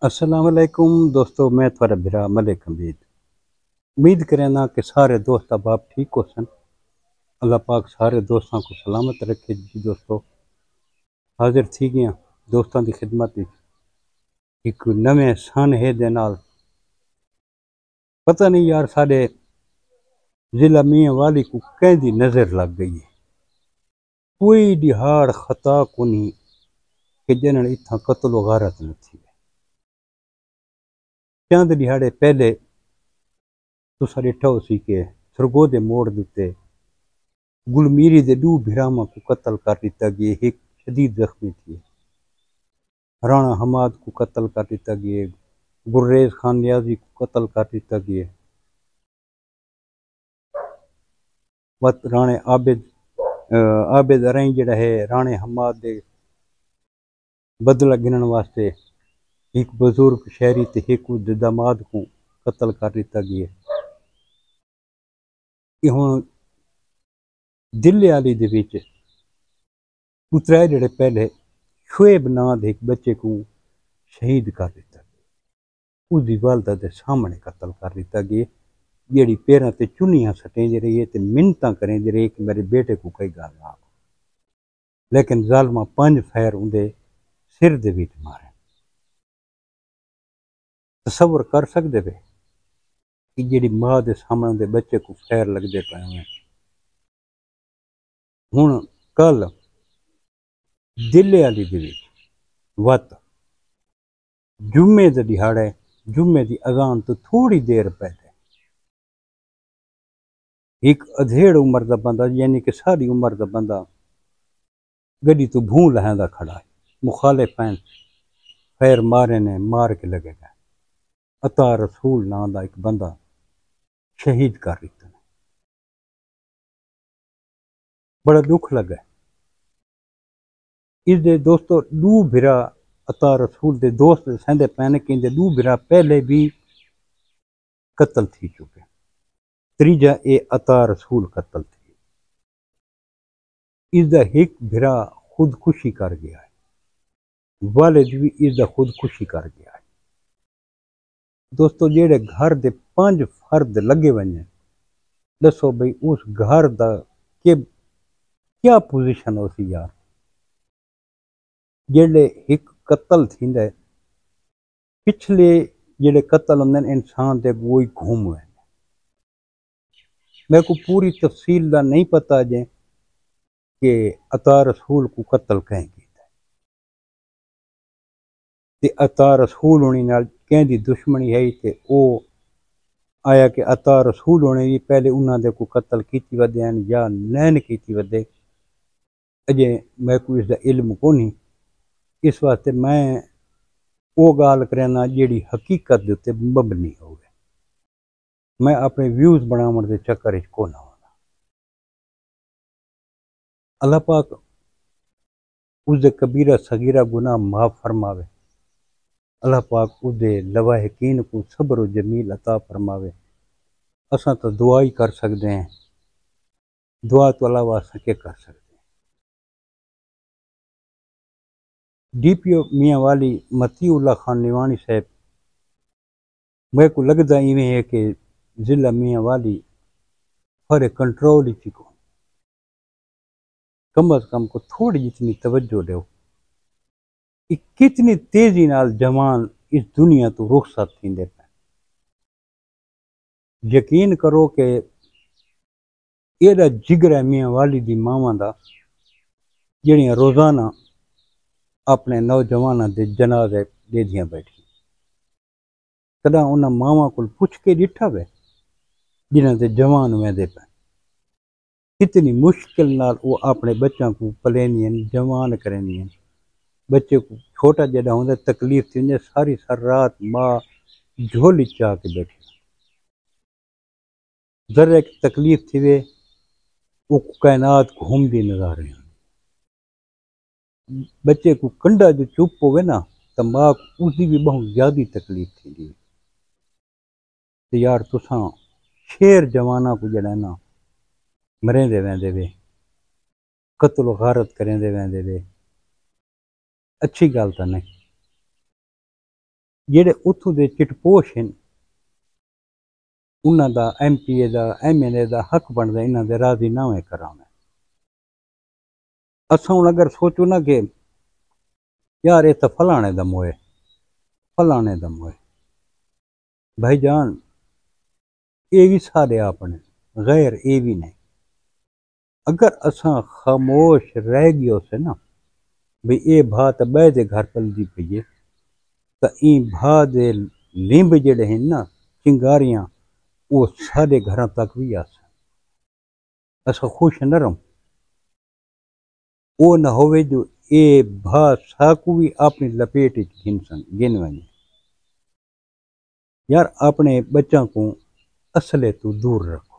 السلام علیکم دوستو، میں تھوڑا بھرا ملک حمید امید کرنا کہ سارے دوست احباب ٹھیک ہو سن۔ اللہ پاک سارے دوستوں کو سلامت رکھے جی دوستو، حاضر تھی گیا دوستوں کی خدمت ایک نویں سانحے دے نال۔ پتہ نہیں یار سارے ضلع میاں والی کو کہیں دی نظر لگ گئی ہے، کوئی دہاڑ خطا کو نہیں کہ جنہاں اتھاں قتل و غارت نہ تھی۔ چند دہاڑے پہلے تساں ڈٹھا ہو سی کہ سرگو دے موڑ دیتے گلمیری دے دو بھراواں کو قتل کر دیتا گیا، ایک شدید زخمی تھی۔ رانا حماد کو قتل کر دیتا گیا، گریز خان نیازی کو قتل کر دیتا گیا، وقت رانے عابد ارائیں جڑا ہے رانے حماد دے بدلہ گنن واسطے ایک بزرگ شہری تے ایک داماد کو قتل کر دیتا گیا۔ یہ ہن دلے والی دے وچ اترے جڑے پہلے شعیب ناں دے ایک بچے کو شہید کر دیتا گیا، اس دی والدہ دے سامنے قتل کر دیتا گیا، جیڑی پیراں تے چنیاں سٹیں دے رہی ہے تے منتاں کریں دے رہی کہ میرے بیٹے کو کوئی گل نہ ہو، لیکن ظالمہ 5 فیر اندے سر دے وچ مارے۔ تصور کر سکدے پے کہ جیڑی ماں دے سامنے دے بچے کو فیر لگدے پے ہوئے۔ ہن کل دلے والی دے وچ وقت جمعے دے دہاڑے جمعے دی اذان تو تھوڑی دیر پہلے ایک ادھیڑ عمر دا بندہ، یعنی کہ ساری عمر دا بندہ گڈی تو بھوں لہندا کھڑا ہے، مخالف ہیں فیر مارے نے، مار کے لگے گئے۔ عطا رسول نام دا ایک بندہ شہید کر دیتا ہے، بڑا دکھ لگا۔ اس دے دوستو دو بھرا عطا رسول دے دوست سندے پینے کہ دے دو بھرا پہلے بھی قتل تھی چکے، تریجا اے عطا رسول قتل تھی۔ اس دا ایک بھرا خودکشی کر گیا ہے، والد بھی اس دا خودکشی کر گیا ہے۔ دوستو جیڑے گھر دے 5 فرد لگے ونجے، دسو بھئی اس گھر دا کیا پوزیشن ہو سی یار؟ جیڑے ایک قتل تھیندا ہے، پچھلے جیڑے قتل ہوندے انسان دے کوئی گھوم ہوئے، میں کو پوری تفصیل دا نہیں پتا جے کہ عطا رسول کو قتل کہیں کیتا ہے تے عطا رسول ہونی نال کہیں دی دشمنی ہے تے او آیا کہ عطا رسول ہونے بھی پہلے انہاں دے کو قتل کیتی ودے ہیں یا نین کیتی ودے، اجے میں کو اس دا علم کو نہیں، اس واسطے میں او گال کرنا جیڑی حقیقت دے تے مبنی ہوئے، میں اپنے ویوز بناون دے چکر وچ کو نہ ہونا۔ اللہ پاک اس دے کبیرہ صغیرہ گناہ معاف فرماوے، اللہ پاک اس دے لواحقین کو صبر و جمیل عطا فرماوے۔ اساں تو دعا ہی کر سکتے ہیں، دعا تو علاوہ اساں کیا کر سکتے ہیں۔ ڈی پی او میاں والی متی اللہ خان لیوانی صاحب، میں کو لگدا ایویں ہے کہ ضلع میاں والی ہر کنٹرول ہی کو کم از کم کو تھوڑی جتنی توجہ دو، کتنی تیزی نال جوان اس دنیا تو رخصت تھیندے پے۔ یقین کرو کہ ایڈا جگر ہے میاں والی دی ماواں دا، جڑیاں روزانہ اپنے نوجواناں دے جنازے دے دیاں بیٹھی، کدا انہاں ماواں کول پوچھ کے ڈٹھا وے جنہاں دے جوان ویندے پے، کتنی مشکل نال وہ اپنے بچوں کو پلیندیاں جوان کریندیاں۔ بچے کو چھوٹا جڑا ہوندا تکلیف تھی ساری رات ماں جھولی چاہ کے بیٹھی، ذرا ایک تکلیف تھی وے وہ کائنات گھومدی نظر رہی، بچے کو کنڈا جو چپ ہوئے نا تو ماں اس دی بھی بہت زیادہ تکلیف تھی دی۔ تو یار تساں شیر جواناں کو جڑا نا مریں دے ویندے وے، قتل و غارت کریں دے ویندے وے، اچھی گل تو نہیں۔ جڑے اتھوں دے چٹپوش ہیں انہاں دا ایم پی اے دا ایم ایل اے دا حق بندا انہاں دے راضی نہ ہوئے کراویں۔ اساں ہن اگر سوچو نا کہ یار یہ تو فلانے دا موئے فلانے دا موئے، بھائی جان یہ بھی سارے اپنے غیر یہ بھی نہیں۔ اگر اساں خاموش رہ گئے سے نا بھئی اے بھا تا بے دے گھر پلدی پئیے تا این بھا دے لمب جڑے ہیں نا چنگاریاں وہ سارے گھراں تک بھی آسن۔ اساں خوش نہ رہوں وہ نہ ہوئے جو اے بھا ساکو بھی اپنی لپیٹ گن ونجے۔ یار اپنے بچوں کو اصلے تو دور رکھو۔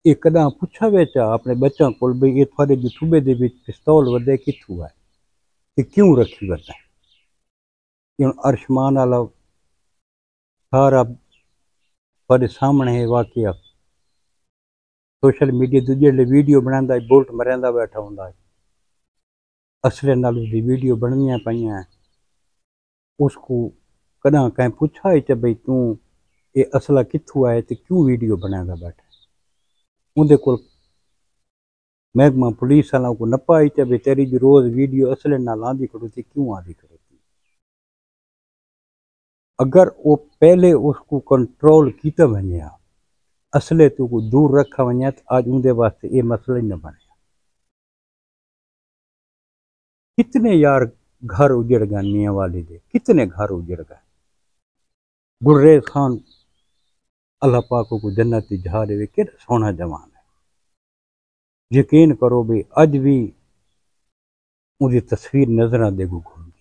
یہ کداں پوچھا ویچا اپنے بچوں کو بھئی یہ تھوڑے جو ٹھوبے دے وچ پستول ودے کتھوں ہے کہ کیوں رکھی ودا ہے؟ کیوں ارشمان والا سارا تھوڑے سامنے ہے واقعہ سوشل میڈیا تے جڑے ویڈیو بناندا ہے بولٹ مریندا بیٹھا ہوندا ہے اصلے نال اس دی ویڈیو بننیاں پئیاں ہیں۔ اس کو کداں کہیں پوچھا ہے کہ بھئی تو یہ اصلہ کتھوں آئے تے کیوں ویڈیو بناندا بیٹھا اندے کول محکمہ پولیس والوں کو نہ پائی تے بھئی تیری جو روز ویڈیو اصلے نال آندی کھڑو تے کیوں آندی کھڑو؟ اگر وہ پہلے اس کو کنٹرول کیتا ونیا اصلے تو کو دور رکھا ونیا تو آج اندے واسطے یہ مسئلہ ہی نہ بنے۔ کتنے یار گھر اجڑ گئے میاں والی دے، کتنے گھر اجڑ گئے۔ گلریز خان اللہ پاک کو جنت دی جہا دے کیڑا سونا جوان ہے۔ یقین کرو بھی اج بھی اندی تصویر نظراں دے گو گھوم گئی۔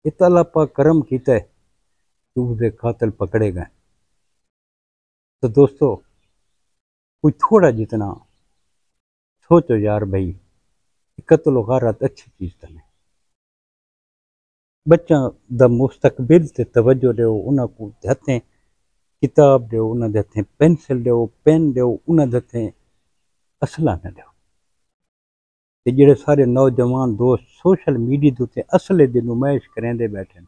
یہ تو اللہ پاک کرم کیتا ہے کہ اس دے قاتل پکڑے گئے۔ تو دوستو کوئی تھوڑا جتنا سوچو یار بھائی قتل و غارت اچھی چیز تو نہیں۔ بچوں دا مستقبل تے توجہ دیو، انہاں کو ہتھیں کتاب دیو، انہاں دے ہتھیں پینسل دیو، پین دیو، انہاں دے ہتھیں اسلحہ نہ دیو۔ تے جڑے سارے نوجوان دوست سوشل میڈیا تے اصلے دی نمائش کریندے بیٹھے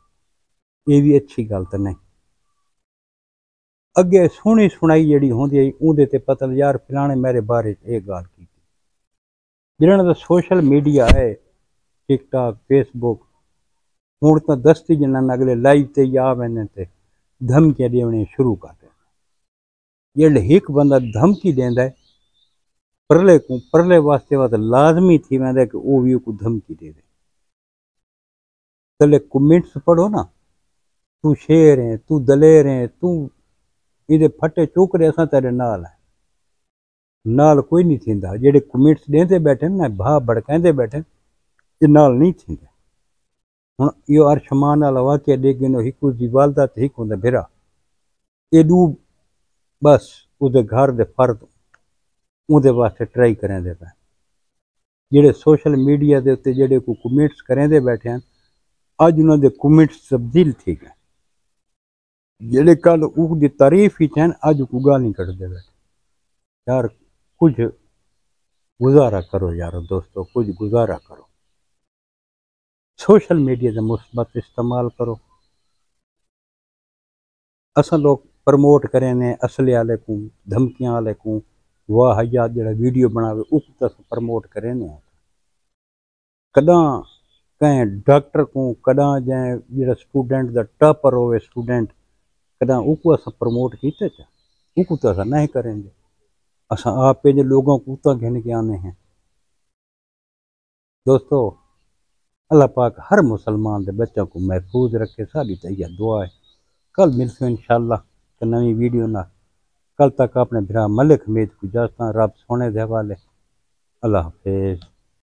یہ بھی اچھی گل تو نہیں۔ اگے سونی سنائی جڑی ہوندی ہے اون تے پتہ یار فلانے میرے بارے یہ گل کی جنہاں دا سوشل میڈیا ہے ٹک ٹاک فیس بک ہوں تو دستی جنہاں اگلے لائیو تے یا ویندے تے دھمکیاں دیونے شروع کر دیں۔ جڑے ایک بندہ دھمکی دیندا ہے پرلے واسطے لازمی تھی ویندا ہے کہ وہ بھی کو دھمکی دے دے۔ تلے کمنٹس پڑھو نا تو شیر ہیں تو دلیر ہیں تو یہ پھٹے چوک رہے اساں تیرے نال ہیں نال کوئی نہیں تھیندا۔ جڑے کمنٹس دیندے بیٹھے نا بھا بھڑکاندے بیٹھے یہ نال نہیں تھیندے۔ ہن یہ ارشمان والا واقعہ دیکھو ہک دی والدہ تے ہک ہوندا بھرا یہ دو بس اس دے گھر دے فرد اون دے واسطے ٹرائی کریندے پے جڑے سوشل میڈیا دے تے جڑے کو کمنٹس کریندے بیٹھے ہیں اج انہاں دے کمنٹس تبدیل تھی گئے۔ جڑے کل او دی تعریف ہی تھن اج کو گالی کڈدے بیٹھے۔ یار کچھ گزارا کرو یار دوستو کچھ گزارا کرو۔ سوشل میڈیا دا مثبت استعمال کرو۔ اساں لوگ پروموٹ کریں نے اصلے والے کو دھمکیاں والے کو واہ حیا جڑا ویڈیو بناوے اس کو پروموٹ کریں نے کداں کہیں ڈاکٹر کو کداں جائیں جڑا سٹوڈنٹ دا ٹاپر ہوئے سٹوڈنٹ کداں او کو اساں پروموٹ کیتے چا او کو تو اساں نہیں کریں گے۔ اساں آپ پہ جو لوگوں کو تا گھن کے آنے ہیں۔ دوستو اللہ پاک ہر مسلمان دے بچوں کو محفوظ رکھے ساری تو یہ دعا ہے۔ کل ملتے ہیں انشاءاللہ کہ نئی ویڈیو نہ کل تک اپنے بھرا ملک حمید کو اجازت رب سونے دے حوالے۔ اللہ حافظ۔